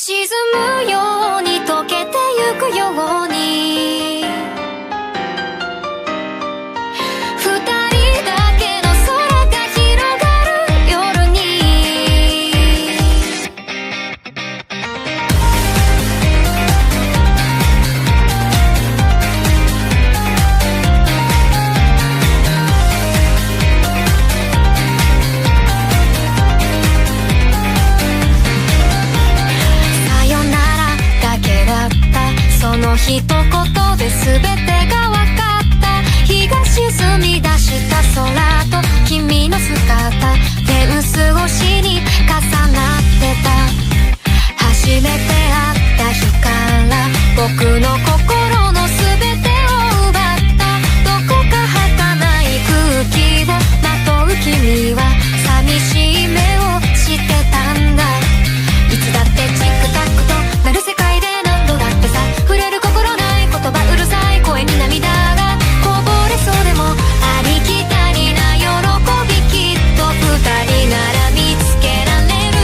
沈むように溶けてゆくように二人だけの空が広がる夜にさよならだけだったその一言で全てが分かった日が沈み出した空と君の姿フェンス越しに重なってた初めて会った日から僕の心の全てを奪ったどこか儚い空気をまとう君は寂しい目をしてたんだいつだってチックタックとなる世界で何度だってさ触れる心ない言葉うるさい声に涙がこぼれそうでもありきたりな喜びきっと二人なら見つけられる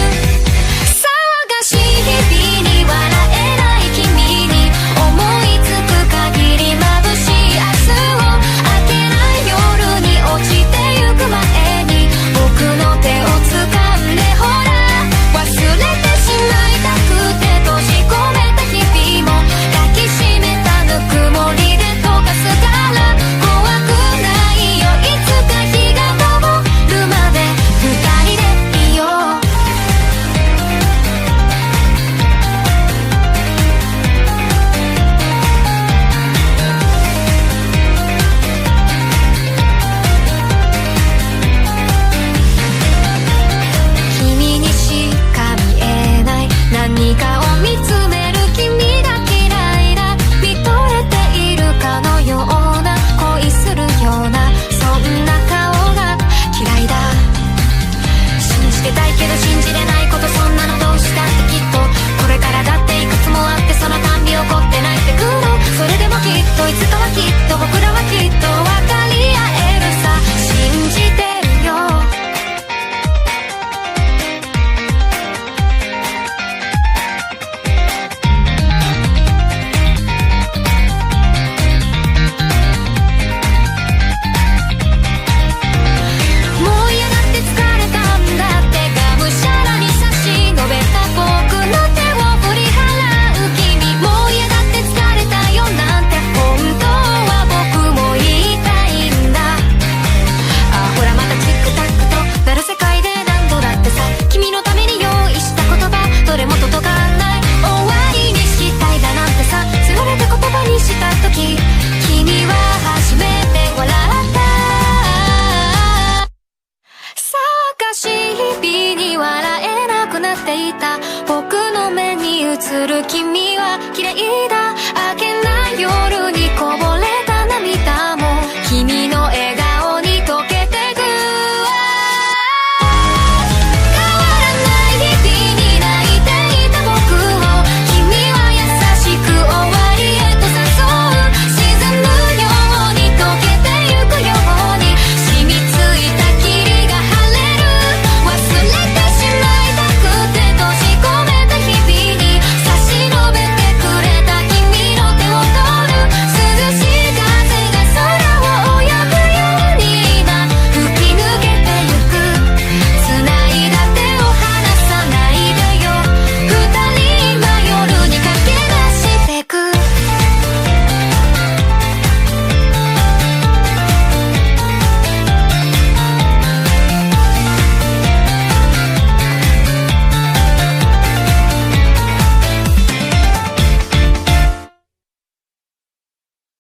騒がしい日々に笑えない君に思いつく限り眩しい明日を明けない夜に落ちてゆく前に僕の手を掴んでほら忘れてしまいたくて閉じ込めた日々も抱きしめたぬくもりで溶かすから怖くないよいつか日が昇るまで二人でいよう君にしか見えない何かを見つめる君が嫌いだ見とれているかのような恋するようなそんな顔が嫌いだ信じてたいけど信じれないことそんなのどうしたってきっとこれからだっていくつもあってそのたんび起こって泣いてくるそれでもきっといつかはきっと僕らはきっと分かり合えるさ信じてるよもう嫌だって疲れたんだってがむしゃらに差し伸べた僕の手を振り払う君もう嫌だって疲れたよなんて本当は僕も言いたいんだあほらまたチックタックとなる世界で何度だってさ君のために用意した言葉どれも届かない終わりにしたいだなんてさつられて言葉にした時君は初めて笑った騒がしい日々に笑えなくなっていた僕の目に映る君は綺麗だ